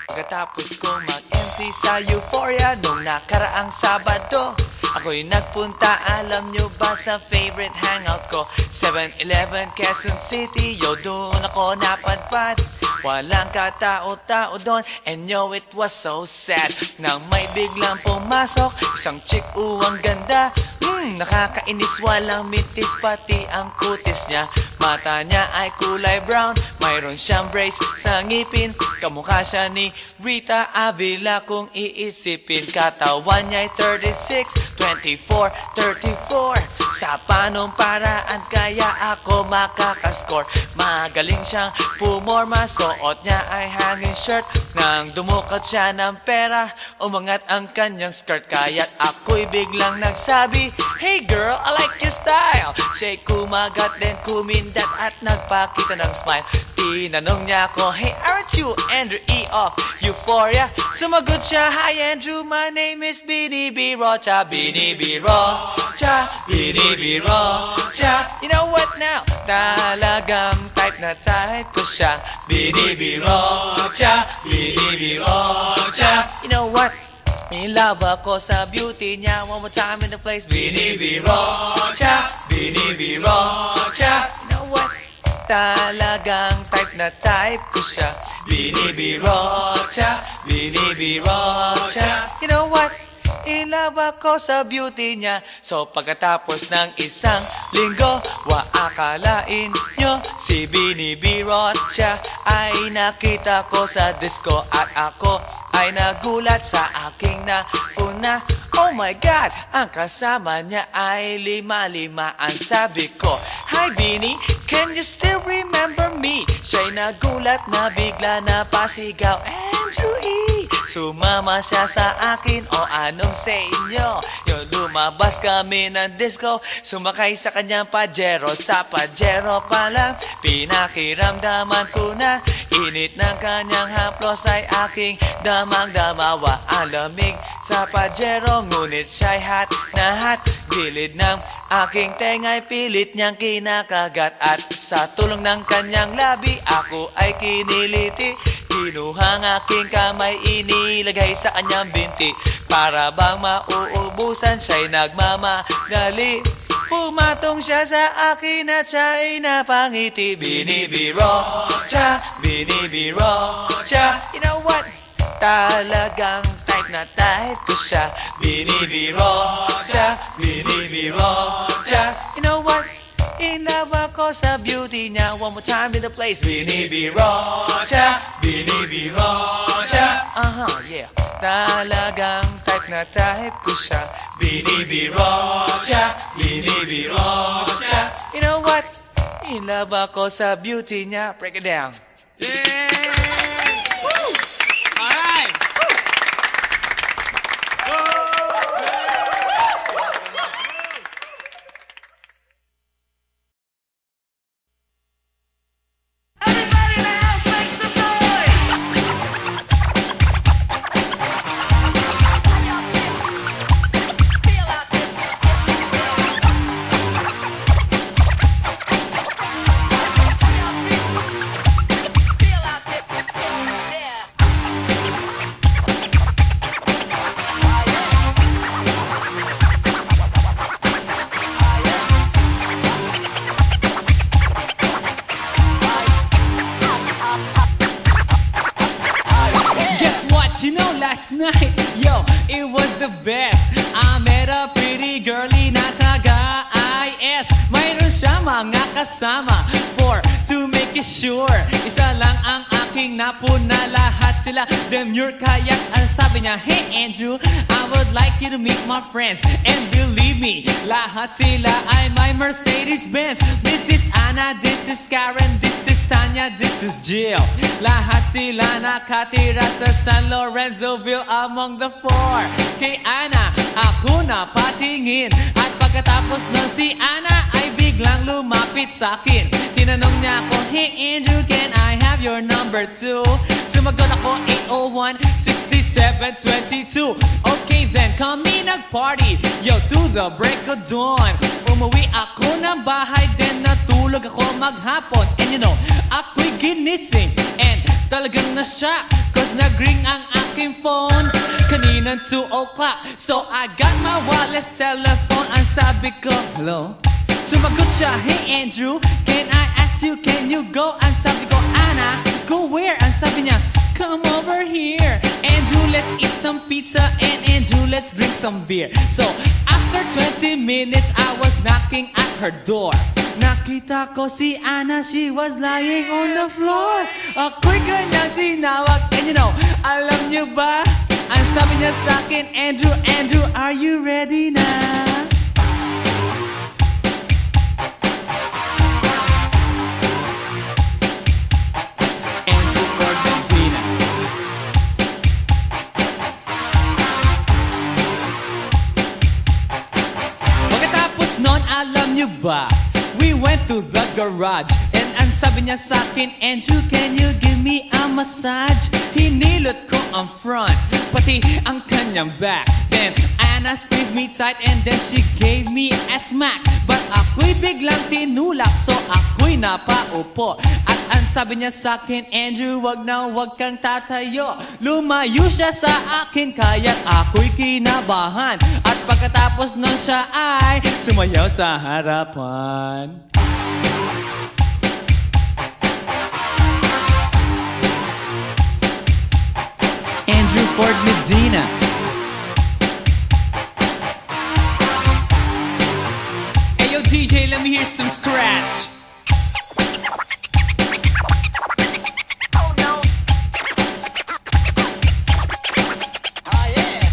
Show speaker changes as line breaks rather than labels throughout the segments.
Pagkatapos kong mag-MC sa Euphoria nung nakaraang Sabado, ako'y nagpunta, alam nyo ba, sa favorite hangout ko, 7-Eleven, Quezon City. Yo, doon ako napadpad, walang katao-tao doon. And yo, it was so sad nang may biglang pumasok isang chick, ang ganda. Nakakainis, walang mitis, pati ang kutis niya. Mata niya ay kulay brown, mayroon siyang brace sa ngipin. Kamukha siya ni Rita Avila kung iisipin. Katawan niya ay 36, 24, 34. Sa panong paraan kaya ako makakascore? Magaling siyang pumorma, suot niya ay hanging shirt. Nang dumukat siya ng pera, umangat ang kanyang skirt. Kaya't ako'y biglang nagsabi, "Hey girl, I like your style." Siya'y kumagat din kumindat at nagpakita ng smile. Tinanong niya ako, "Hey, aren't you Andrew E. of Euphoria?" Sumagot siya, "Hi Andrew, my name is Bini B. Rocha." Bini B. Rocha, Bini B. Rocha. You know what now? Talagang type na type ko siya. Bini B. Rocha, Bini B. Rocha. You know what? In love ako sa beauty niya. One more time in the place. Bini B. Rocha, Bini B. Rocha. You know what? Talagang type na type ko siya. Bini B. Rocha, Bini B. Rocha. You know what? In love ako sa beauty niya. So pagkatapos ng isang linggo, akalain nyo si Bini B. Rocha ay nakita ko sa disco. At ako ay nagulat sa aking napuna. Oh my God, ang kasama niya ay lima-limaan. Sabi ko, "Hi Bini, can you still remember me?" Siya'y nagulat na bigla na pasigaw, "Andrew E." Sumama siya sa akin, o anong sa inyo? Yung lumabas kami ng disco, sumakay sa kanyang Pajero. Sa Pajero pa lang, pinakiramdaman ko na init ng kanyang haplos ay aking damang-damawa. Ang lamig sa Pajero, ngunit siya'y hot na hot. Gilid ng aking tenga'y pilit niyang kinakagat. At sa tulong ng kanyang labi, ako ay kiniliti. Kinuha ang aking kamay, inilagay sa kanyang binti. Para bang mauubusan, siya'y nagmamadali. Pumatong siya sa akin at siya'y napangiti. Bini B. Rocha, Bini B. Rocha. You know what? Talagang type na type ko siya. Bini B. Rocha, Bini B. Rocha. You know what? In love ako sa beauty niya. One more time in the place. Bini B. Rocha, Bini B. Rocha. Yeah. Talagang type na type ko siya. Bini B. Rocha, Bini B. Rocha. You know what? In love ako sa beauty niya. Break it down.
Yeah! Woo! All right! Last night, yo, it was the best. I met a pretty girlie na taga-IS. Mayroon siya mga kasama to make it sure. Isa lang ang aking napuna, lahat sila demure. Kaya't ang sabi niya, "Hey Andrew, I would like you to meet my friends." And believe me, lahat sila ay my Mercedes-Benz. This is Anna, this is Karen, this is Tanya, this is Jill. Lahat sila nakatira sa San Lorenzoville among the four. Kay Anna, ako na patingin. At pagkatapos nun si Anna ay biglang lumapit sa akin. Tinanong niya ako, "Hey Andrew, can I have your number too?" Sumagot ako, 801-6722. Okay then, kami nag-party, yo, to the break of dawn. Umuwi ako ng bahay, then natulog ako maghapon. And you know, ako'y ginising and talagang na-shock Cause nag-ring ang aking phone kaninang 2 o'clock. So I got my wireless telephone. Ang sabi ko, hello? Sumagot siya, hey Andrew, can I ask you, can you go? Ang sabi ko, Anna, go where? Ang sabi niya, come over here. Andrew, let's eat some pizza. And Andrew, let's drink some beer. So after 20 minutes, I was knocking at her door. Nakita ko si Anna, she was lying on the floor. Ako'y kanyang tinawag. And you know, alam niyo ba? Ang sabi niya sa akin, Andrew, Andrew, are you ready na? Andrew Ford Medina. Pagkatapos nun, alam niyo ba? We went to the garage and ang sabi niya sa akin, Andrew, can you give me a massage? Hinilot ko ang front, pati ang kanyang back. Then Anna squeezed me tight and then she gave me a smack. But ako'y biglang tinulak, so ako'y napaupo. At ang sabi niya sa akin, Andrew, wag na wag kang tatayo. Lumayo siya sa akin, kaya't ako'y kinabahan. At pagkatapos nun siya ay sumayaw sa harapan. Andrew Ford Medina. Hey yo DJ, let me hear some scratch.
Oh no. Oh yeah.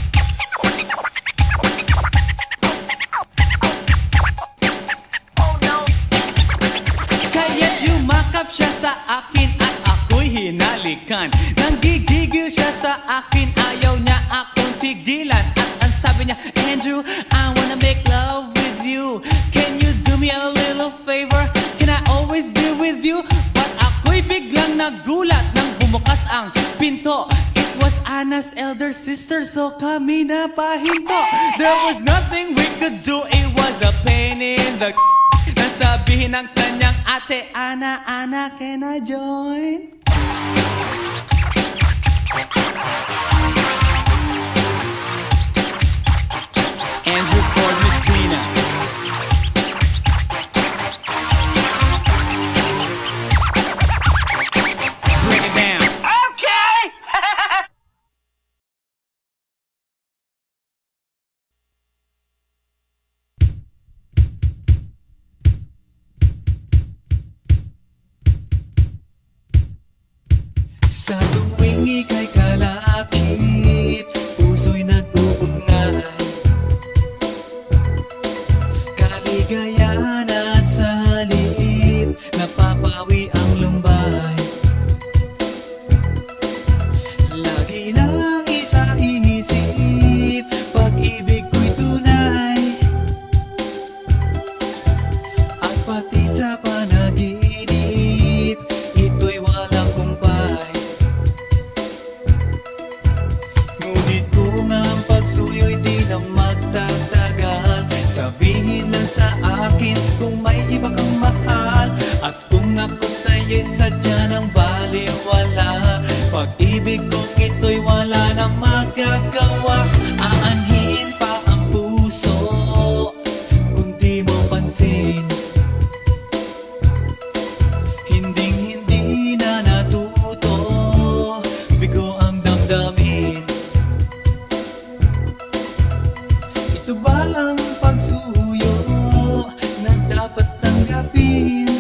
Oh no.
Kaya't yumakap siya sa akin at ako'y hinalikan. Nanggigigil siya sa akin, ayaw niya akong tigilan. At ang sabi niya, Andrew, I wanna make love with you. Can you do me a little favor? Can I always be with you? But ako'y biglang nagulat nang bumukas ang pinto. It was Anna's elder sister, so kami na pahinto. There was nothing we could do, it was a pain in the nasabihin ng kanyang ate, Anna, Anna, can I join? Andrew Ford Medina. Bring it down.
Okay.
Sa tuwing ika'y kalakip, puso'y nag-uugnay. Kaligayahan at sa halip, napapawi ang lumbay. Lagi lang isa inisip, pag-ibig ko'y tunay. At pati sa panaginip, ito'y walang kumpay. Ngunit kung ang pagsuyo'y di na magtatagal, sabihin lang sa akin kung may iba kang mahal. At kung ako sa'yo'y sadya ng baliwala, pag-ibig kong ito'y wala nang magagawa. Aanhin pa ang puso kung di mo pansin. Hinding-hindi na natuto, bigo ang damdamin. Ito ba ang pagsuyo na dapat tanggapin?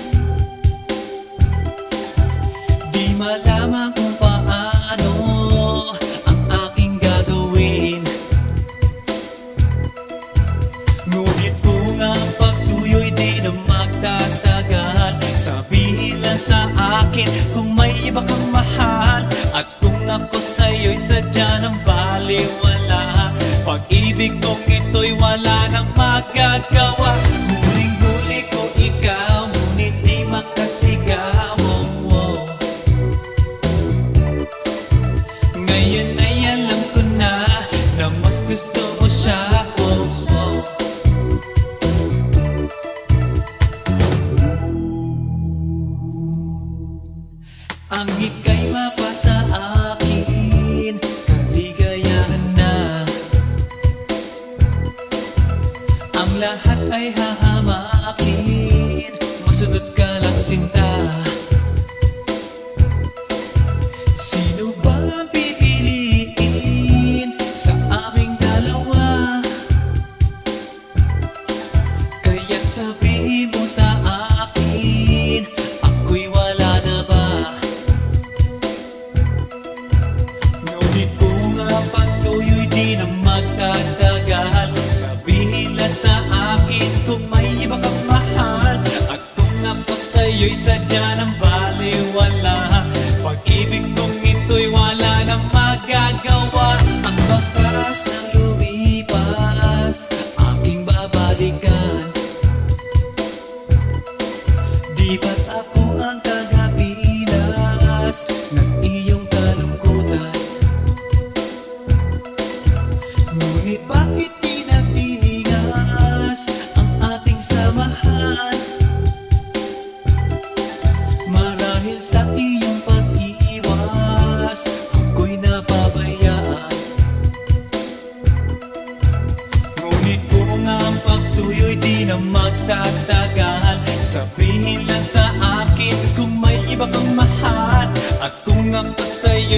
Di malaman kung paano ang aking gagawin. Ngunit kung ang pagsuyo'y di na magtatagal, sabihin lang sa akin kung may iba kang mahal. At kung ako sa'yo'y sadya ng baliwala, pag-ibig kong ito'y wala nang magagawa. Huling-huli ko ikaw, ngunit di makasigaw. Ngayon ay alam ko na mas gusto mo siya. Ang ika'y mapasa akin,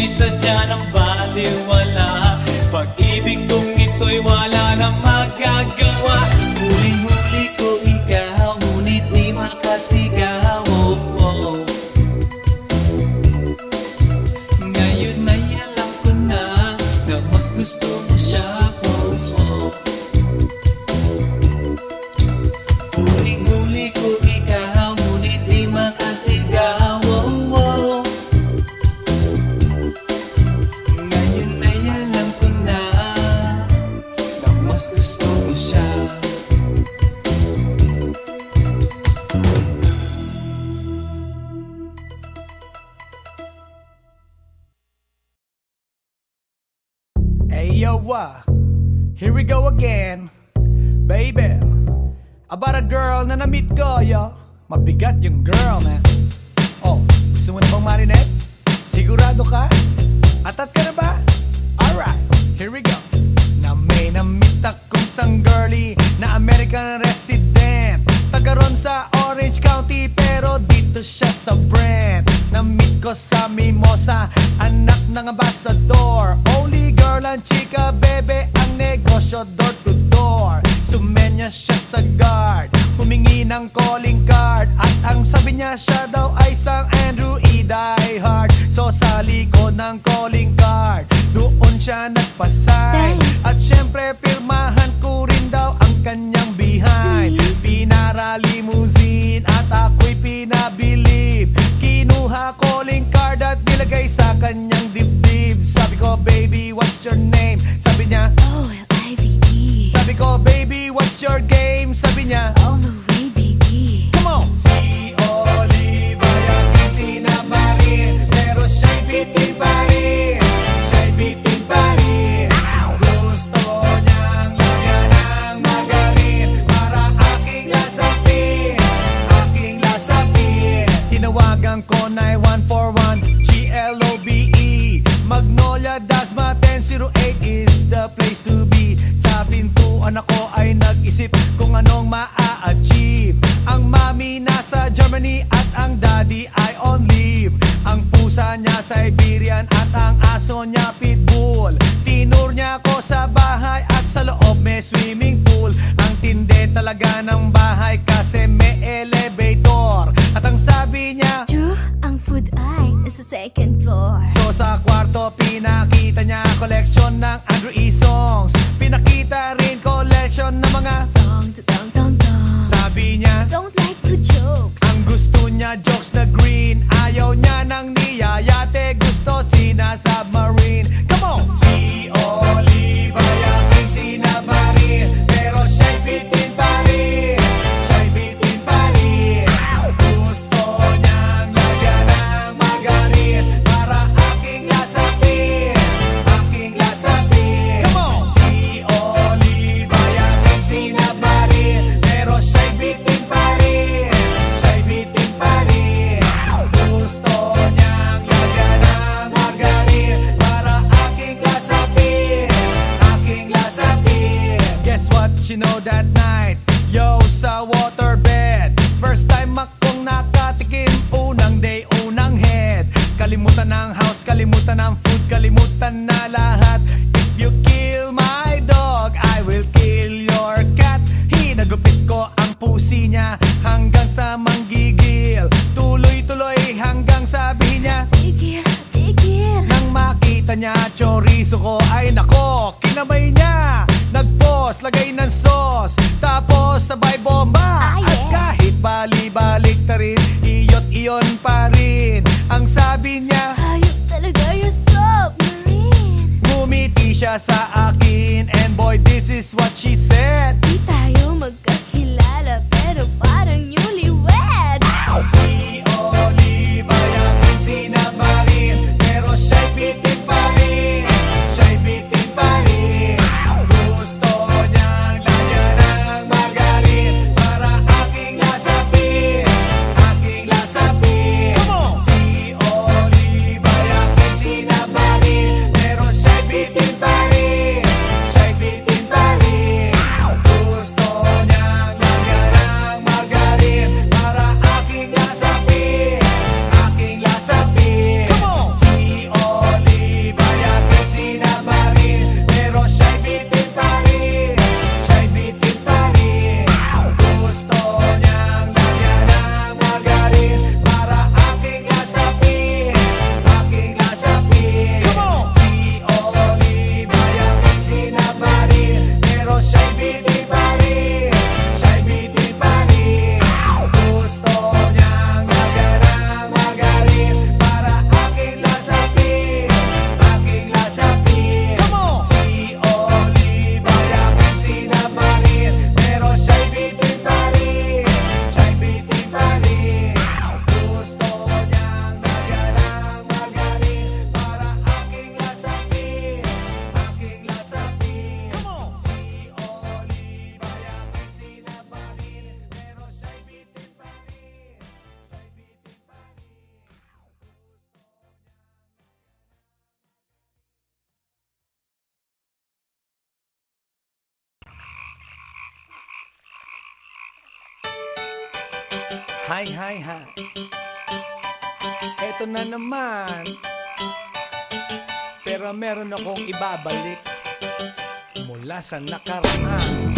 ito'y sadya ng baliwala. Pag-ibig kong ito'y wala na magagawa. Huling-huli ko ikaw, ngunit di makasigaw. Ngayon ay alam ko na mas gusto mo siya. Huling-huli ko ikaw, ngunit di makasigaw. Ngayon ay alam ko na mas gusto mo siya.
Hey yo, here we go again, baby. About a girl na na-meet ko, yo. Mabigat yung girl, man. Oh, gusto mo na bang marinig? Sigurado ka? Atat ka na ba? Alright, here we go. Na may na-meet akong isang girlie na American resident, taga ron sa Orange County, pero dito siya sa Brent. Na-meet ko sa Mimosa, anak ng ambassador. Only girl and chika, bebe, ang negosyo door to door. Sumenya siya sa guard, humingi ng calling card, at ang sabi niya siya daw ay isang Andrew E. Die Hard. So sa likod ng calling card, doon siya nagpasay. At syempre pirmahan ko rin daw ang kanyang behind. Pinara limousine at ako'y pinabilib. Kinuha calling card at nilagay sa kanyang dibdib. Sabi ko, baby, what's your name? Sabi niya,
OLIVE.
sabi ko, baby, what's your game? Sabi niya,
All the way, baby.
come on! Si Olive ay aking sinabarin, pero siya'y bitin pa rin. Siya'y bitin pa rin. Gusto niyang lagyan ng magarin para aking lasapin, aking lasapin. Tinawagan ko 9141 GLOBE Magnolia, Dasma 1008 is the place to be. Sa pintuan ako ay nag-isip kung anong maa-achieve. Ang mami nasa Germany at ang daddy ay on leave. Ang pusa niya Siberian at ang aso niya Pitbull. Tinur niya ako sa bahay at sa loob may swimming pool. Ang tindi talaga ng bahay kasi may elevator. At ang sabi niya,
True, ang food ay nasa second floor.
so sa kwarto pinakita niya collection ng Andrew E. songs. Pinakita rin collection ng mga
Dong, dong, dong, dong.
sabi niya,
Don't like the jokes.
ang gusto niya jokes na green. Ayaw niya ng niyayate, gusto sina-submarine. Come on! Si Olive ay aking sinabarin, pero siya'y bitin pa rin. Siya'y bitin pa rin. Gusto niyang lagyan ng magarin para aking lasapin, aking lasapin. Come on! Si Olive ay aking sinabarin, pero siya'y bitin pa rin. Siya'y bitin pa rin. Gusto niyang lagyan ng magarin para aking lasapin, aking lasapin. Guess what you know that night? Yo, sa waterbed, first time akong nakatikim. Unang day, unang head. Kalimutan ng house, kalimutan ng food, kalimutan na lahat. If you kill my dog, I will kill your cat. Hinagupit ko ang pusi niya hanggang sa manggigil. Tuloy-tuloy hanggang sabihin niya,
Tigil, tigil.
nang makita niya chorizo ko, ay nako, kinabay niya. Nag-pause, lagay ng sauce, tapos sabay bomba.
Ah, yeah.
At kahit bali-balik ta rin, iyot iyon pa rin. Ang sabi niya,
Hayop talaga yung submarine.
ngumiti siya sa akin, and boy, this is what she said.
Di tayo magkakilala pero parang newlywed.
Si Olive ay aking sinabarin, pero siya'y bitin pa rin. Siya'y bitin pa rin. Gusto niyang lagyan ng magarin para aking lasapin, aking lasapin. Come on! Si Olive ay aking sinabarin, pero siya'y bitin pa rin. Siya'y bitin pa rin.
Hi. Eto na naman. Pero meron akong ibabalik mula sa nakaraan.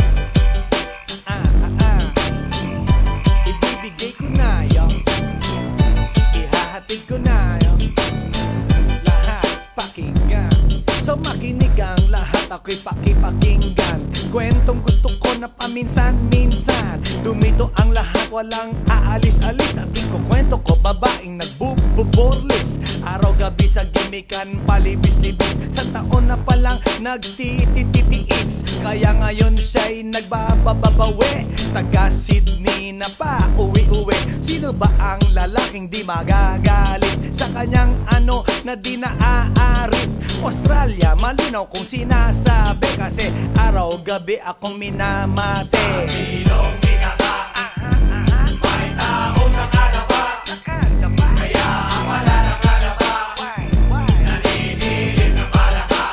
Ibibigay ko na yun, ihahatid ko na yun, lahat pakinggan. So makinig ang lahat, ako'y pakipakinggan. Kwentong gusto ko na paminsan-minsan. Dumito ang lahat, walang aalis-alis. At ikukwento ko, babaeng nagbububorlis. Araw-gabi sa gimikan, palibis-libis. Sa taon na palang nagtititiis. Kaya ngayon siya'y nagbababawi. Taga Sydney na pa, uwi-uwi. Sino ba ang lalaking di magagalit sa kanyang ano na di naaarit? Australia, malinaw kung sinasabi, kasi araw-gabi akong minamate. Sa silong bigata, may taong nakadapa, kaya ang wala nakadapa, naninilig na palaka.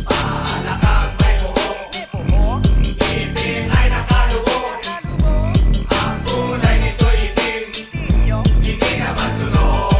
Palakang may buhok, ngipin ay nakalubog. Ang kulay nito'y itim, hindi naman sunog.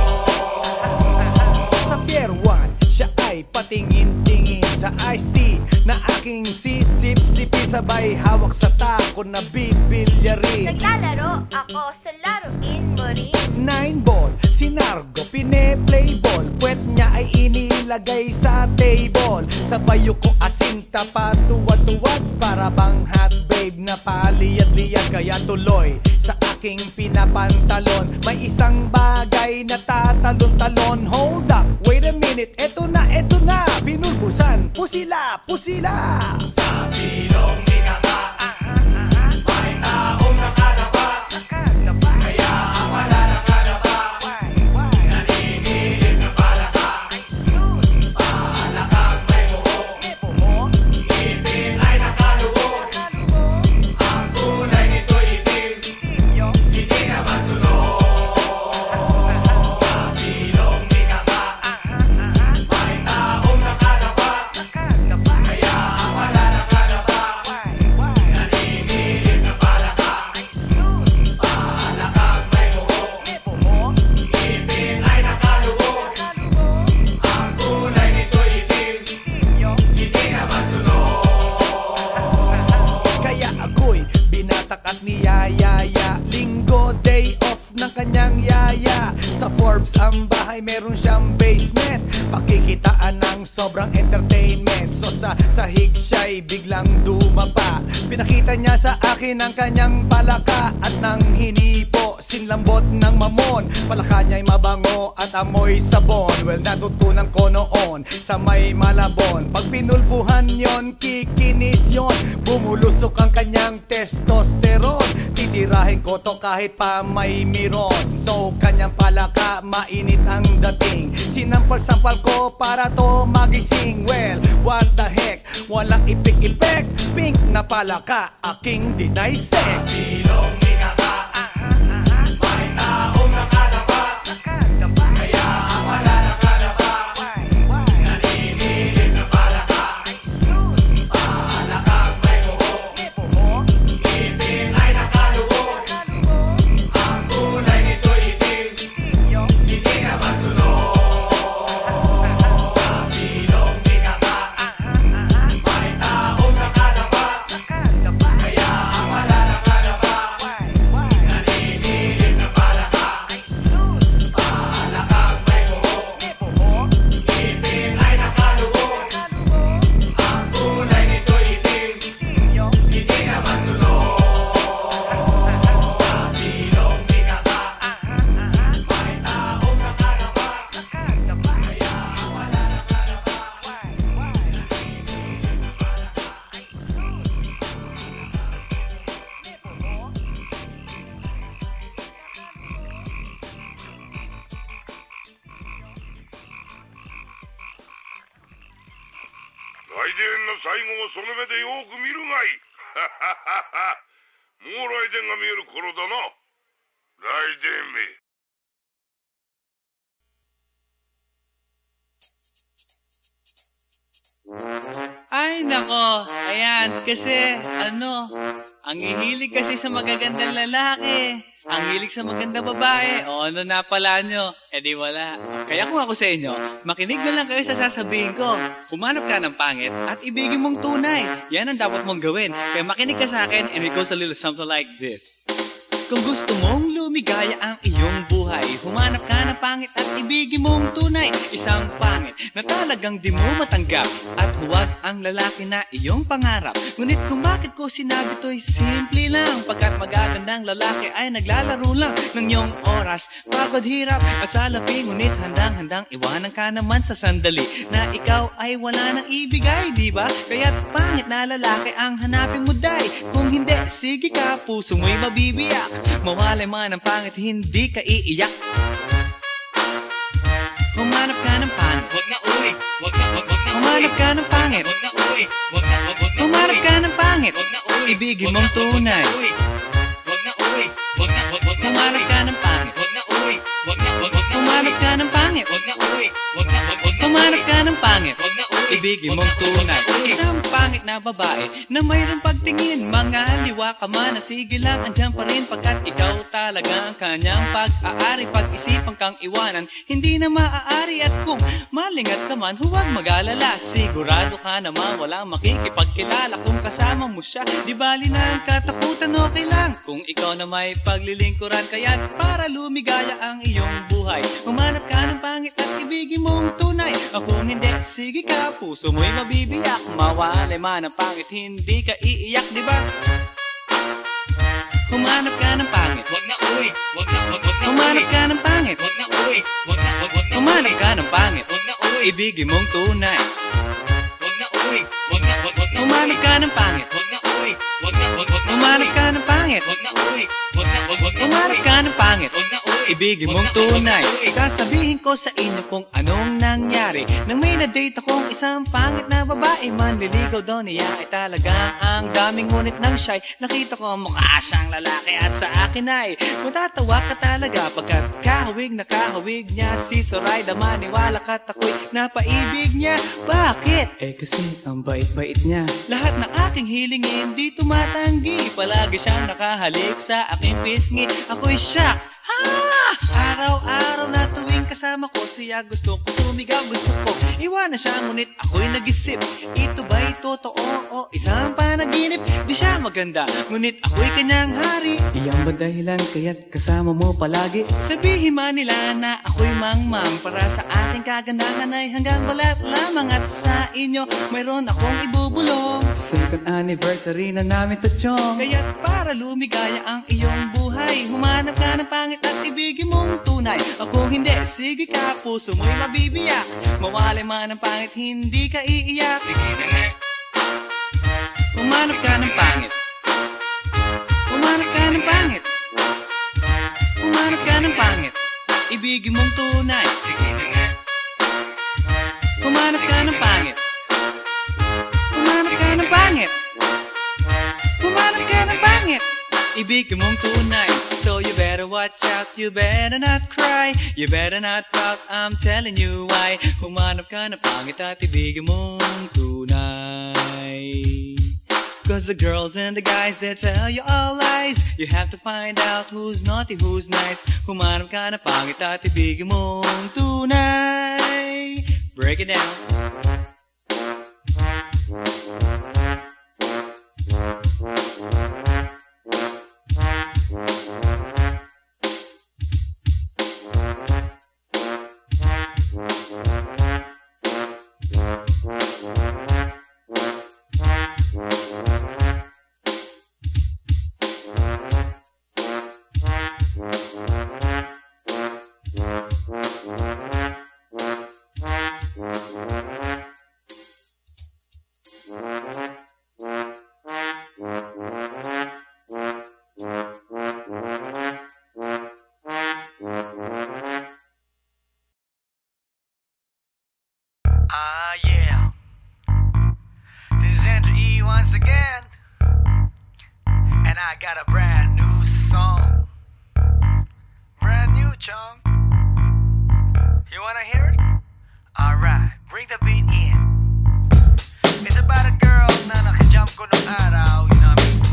Sa Pier 1, siya ay patingin-tingin sa iced tea na aking sisip-sipin. Sabay hawak sa tako na bibilyarin.
Naglalaro ako sa laruin mo rin.
9-ball, sinargo, pine-playball. Puwet niya ay inilagay sa table. Sabay ko asinta pa tuwad-tuwad. Para bang hot babe na paliyad-liyad. Kaya tuloy sa aking pinapantalon may isang bagay na tatalon-talon. Hold up, wait a minute, eto na, pinulbusan, pusila. Sa silong bigata, may taong nakadapa, kaya ang wala nakadapa, naninilig na palaka. Palakang may buhok, ngipin ay nakalubog. Ang kulay nito'y itim, hindi naman sunog. Sa silong bigata, may taong nakadapa, kaya ang wala nakadapa, naninilig na palaka. Palakang may buhok, ngipin ay nakalubog. Ang kulay nito'y itim, hindi naman sunog. Kaya ako'y binatak at niyayaya. Linggo, day off ng kanyang yaya. Sa Forbes ang bahay, meron siyang basement. Pakikitaan ng sobrang entertainment. So sa sahig siya'y biglang dumapa. Pinakita niya sa akin ang kanyang palaka. At nang hinipo, sinlambot ng mamon. Palaka niya'y mabango at amoy sabon. Well, natutunan ko noon sa may Malabon. Pag pinulbuhan yon, kikinis yon. Bumulusok ang kanyang testosterone. Titirahin ko to kahit pa may miron. So kanyang palaka, mainit ang dating. Sinampal-sampal ko para to magising. Well, what the heck, walang ipik-ipek. Pink na palaka, aking deny sex. Silong bigata, may taong nakadapa, kaya ang wala nakadapa, naninilig na palaka. Palakang may buhok, ngipin ay nakalubog. Ang kulay nito'y itim, hindi naman sunog. Sa silong bigata, may taong nakadapa, kaya ang wala nakadapa, naninilig na palaka. Palakang may buhok, ngipin ay nakalubog. Ang kulay nito'y itim, hindi naman sunog. Sa silong bigata, may taong nakadapa, kaya ang wala nakadapa, naninilig na palaka.
来電の最後をその目でよく見るがいい。もう来電が見える頃だな。来電め。
Ay, nako. Ayan, kasi, Ang hihilig kasi sa magagandang lalaki, ang hilig sa magandang babae, o ano na pala nyo, di wala. Kaya kung ako sa inyo, makinig na lang kayo sa sasabihin ko. Humanap ka ng pangit at ibigin mong tunay. Yan ang dapat mong gawin. Kaya makinig ka sa akin and it goes a little something like this. Kung gusto mong lumigaya ang iyong buhay, humanap ka ng pangit at ibigin mong tunay. Isang pangit na talagang di mo matanggap, at huwag ang lalaki na iyong pangarap. Ngunit kung bakit ko sinabi to'y simple lang, pagkat magagandang lalaki ay naglalaro lang ng iyong oras, pagod, hirap at salapi. Ngunit handang-handang iwanan ka naman sa sandali na ikaw ay wala nang ibigay, diba? Kaya't pangit na lalaki ang hanapin mo, day. Kung hindi, sige ka, puso mo'y mabibiyak. Mawalay man ang pangit, hindi ka iiyak. Humanap ka ng pangit, wag na uwi, wag na humanap ka ng pangit, wag na uwi, wag na humanap ka ng pangit, wag na uwi, ibigin mong tunay. Wag na uwi, wag na humanap ka ng pangit, wag na uwi, wag na humanap ka ng pangit, wag na uwi, wag na humanap ka ng pangit, wag na uwi, ibigin mong tunay. Isang pangit na babae na mayroong pagtingin, mga liwa ka man, sige lang, andyan pa rin, pagkat ikaw talaga ang kanyang pag-aari. Pag-isipan kang iwanan, hindi na maaari. At kung malingat ka man, huwag mag-alala, sigurado ka naman walang makikipagkilala. Kung kasama mo siya, di bali na ang katakutan, okay lang kung ikaw na may paglilingkuran. Kaya para lumigaya ang iyong buhay, humanap ka ng pangit at ibigin mong tunay. Kung hindi, sige ka, puso mo'y mabibiyak. Mawalay man ang pangit, hindi ka iiyak, diba? Humanap ka ng pangit, wag na uwi, wag na humanap ka ng pangit, wag na uwi, wag na humanap ka ng pangit, wag na uwi, ibigin mong tunay. Wag na uwi, wag na humanap ka ng pangit, wag na uwi, wag na humanap ka ng pangit, wag na uwi, wag na humanap ka ng pangit, wag na uwi, ibigin mong tunay. Sasabihin ko sa inyo kung anong nangyari nang may na-date akong isang pangit na babae. Manliligaw daw niya ay talaga ang daming, ngunit nang shy, nakita ko mukha siyang lalaki at sa akin ay matatawa ka talaga, pagkat kahawig na kahawig niya si Zoraida. Maniwala ka't ako'y napaibig niya. Bakit? Kasi ang bait-bait niya. Lahat ng aking hilingin di tumatanggi, palagi siyang nakahalik sa aking pisngi. Ako'y shock, araw-araw na tuwing kasama ko siya, gusto ko sumigaw, gusto ko iwanan siya. Ngunit ako'y nag-isip, ito ba'y totoo o isang panaginip? Di siya maganda, ngunit ako'y kanyang hari. Iyan ba dahilan kaya't kasama mo palagi? Sabihin man nila na ako'y mangmang, para sa aking kagandahan ay hanggang balat lamang. At sa inyo mayroon akong ibubulong, second anniversary na namin to, chong. Kaya't para lumigaya ang iyong buhay, humanap ka ng pangit at ibigin mong tunay. Kung hindi, sige ka, puso mo'y mabibiyak. Mawalay man ang pangit, hindi ka iiyak. Sige na nga, humanap ka ng pangit, humanap ka ng pangit, humanap ka ng pangit, ibigin mong tunay. Sige na nga, humanap ka ng pangit, humanap ka ng pangit, humanap ka ng pangit, ibigin mong tunay. So you better watch out, you better not cry, you better not pout, I'm telling you why. Humanap ka ng pangit at ibigin mong tunay. Cause the girls and the guys, they tell you all lies. You have to find out who's naughty, who's nice. Humanap ka ng pangit at ibigin mong tunay. Break it down.
Yeah. This is Andrew E once again, and I got a brand new song. Brand new, chong. You wanna hear it? Alright, bring the beat in. It's about a girl na nakajump ko nung araw, you know what I mean?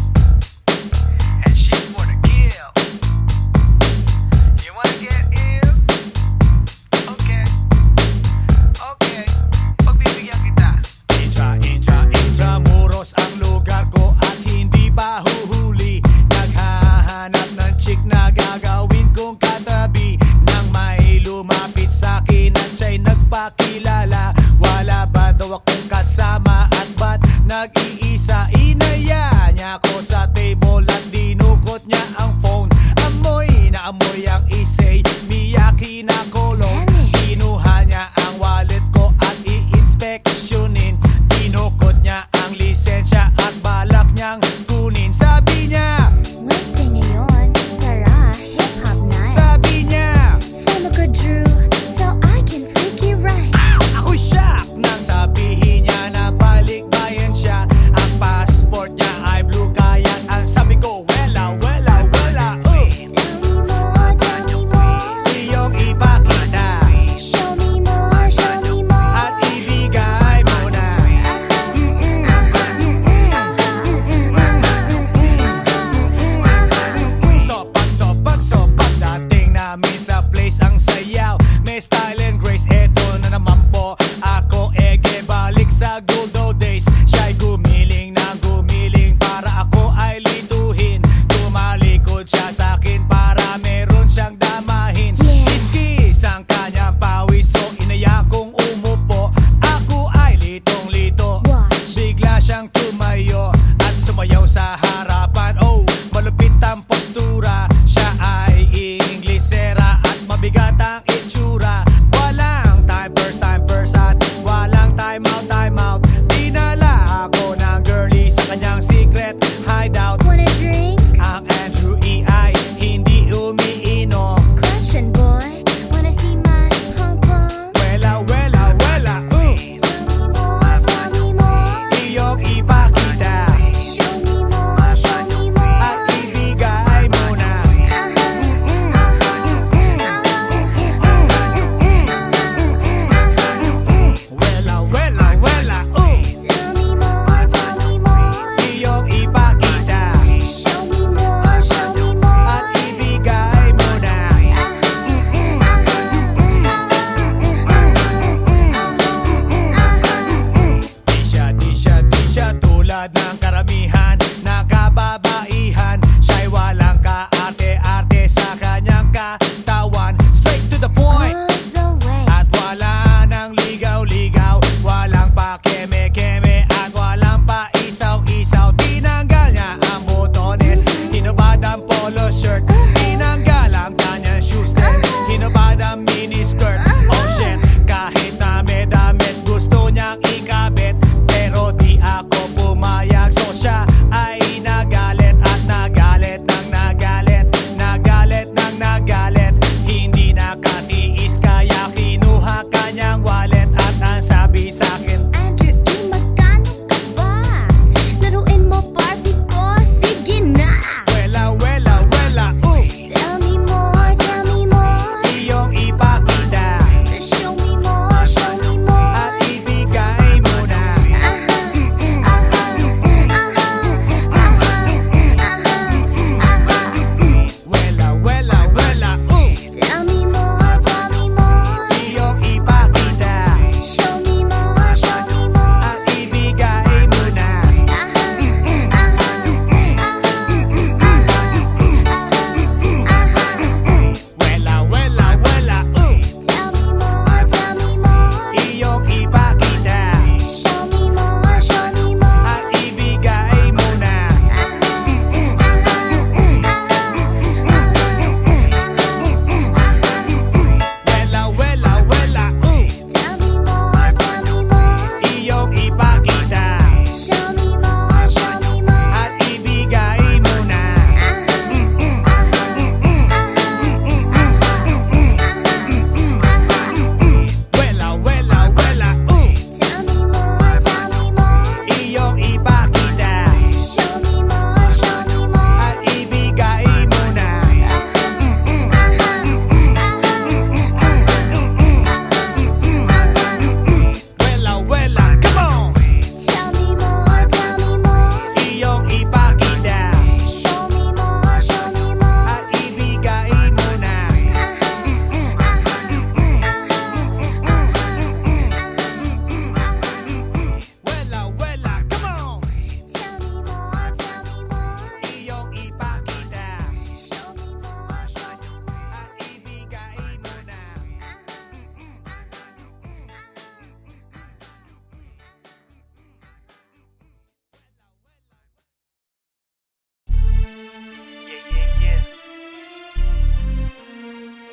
kasama at ba't nag-iisa? Inaya niya ako sa table at dinukot niya ang phone. Amoy na amoy ang isay, Miyaki na kolong. Kinuha niya ang wallet ko at i-inspeksyonin. Dinukot niya ang lisensya at balak niyang kunin. Sabi niya,
Wednesday ngayon, tara, hip-hop night.
sabi niya,
Sama ko, Drew, so I can freak you right.
ako shock nang sabihin niya na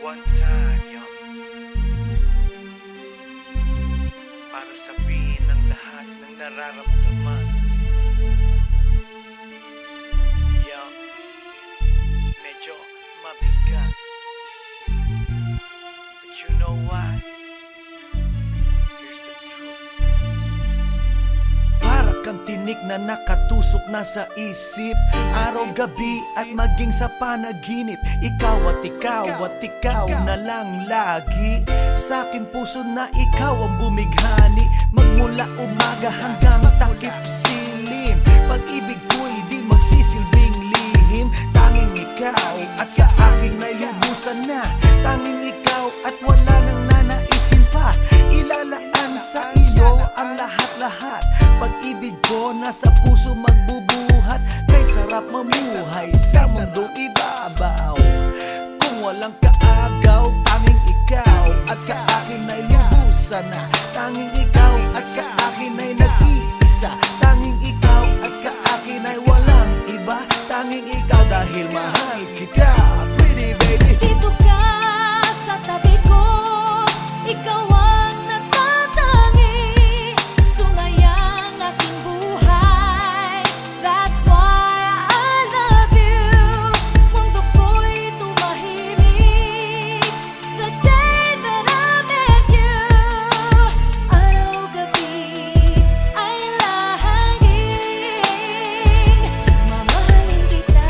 one time, yo. Para sabihin ng lahat ng nararamdaman. Yo, medyo mabigat. But you know what? Here's the truth.
Para kang tinik na nakatusok na sa isip, araw-gabi at maging sa panaginip. Ikaw at ikaw na lang lagi. Sa aking puso na ikaw ang bumighani, magmula umaga hanggang takip silim. Pag-ibig ko'y di magsisilbing lihim. Tanging ikaw at sa akin ay lubusan na. Tanging ikaw at wala nang nanaisin pa. Ilalaan sa iyo ang lahat-lahat. Pag-ibig ko nasa puso magbubuhat. Kay sarap mamuhay sa mundong ibabaw. Kung walang kaagaw, tanging ikaw at sa akin ay lubusan na. Tanging ikaw at sa akin ay nag-iisa. Tanging ikaw at sa akin ay walang iba. Tanging ikaw dahil mahal kita, pretty baby.
Dito ka sa tabi ko, ikaw ang natatangi. Sumayang aking buhay, that's why I love you. Mundo ko'y tumahimik the day that I met you. Araw-gabi ay lahangin, mamahalin kita.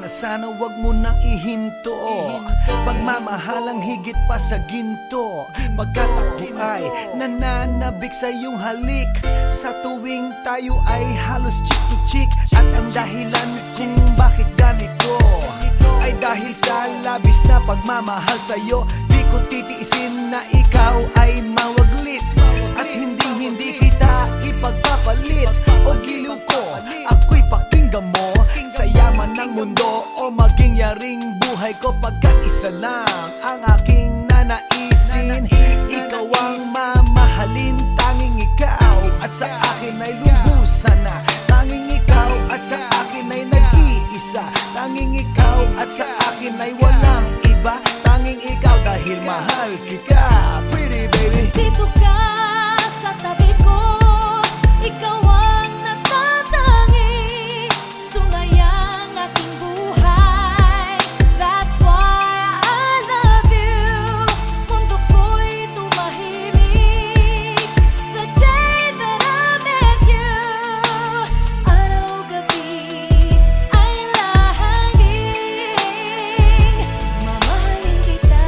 Sana wag mo nang ihinto. Pagmamahalang higit pa sa ginto. Pagkat ako ay nananabik sa iyong halik. Sa tuwing tayo ay halos chick to chick. At ang dahilan kung bakit ganito ay dahil sa labis na pagmamahal sa'yo. Di ko titiisin na ikaw ay mawaglit. At hindi kita ipagpapalit. O giliw ko, ako'y pakinggan mo. Sa yaman ng mundo o maging yaring buhay ko. Pagkat isa lang ang aking nanaisin. Ikaw ang mamahalin. Tanging ikaw at sa akin ay lubusan na. Tanging ikaw at sa akin ay nag-iisa. Tanging ikaw at sa akin ay walang iba. Tanging ikaw dahil mahal kita, pretty baby.
Dito ka sa tabi ko, ikaw ang natatangi. Sumayang aking buhay, that's why I love you. Mundo ko'y tumahimik the day that I met you. Araw-gabi ay lahangin, mamahalin kita.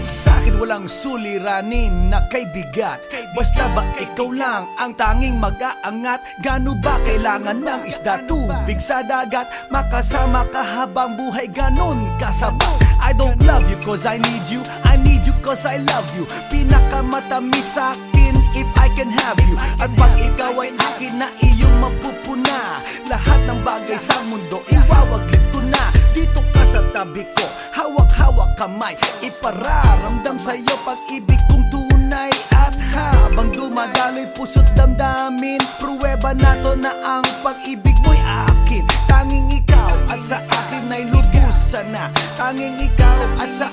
Sa'kin walang suliranin na kay bigat. Basta ba ikaw lang ang tanging mag-aangat? Gano ba kailangan ng isda, tubig sa dagat? Makasama ka habang buhay, ganon kasabat. I don't love you cause I need you, I need you cause I love you. Pinakamatamis sa'kin if I can have you. At pag ikaw ay akin na iyong mapupuna, lahat ng bagay sa mundo iwawaglit ko na. Dito ka sa tabi ko, hawak-hawak kamay. Ipararamdam sa'yo pag-ibig kong tunay. At habang dumadaloy puso't damdamin, pruweba na to na ang pag-ibig mo'y akin. Tanging ikaw at sa akin ay lubusan na. Tanging ikaw at sa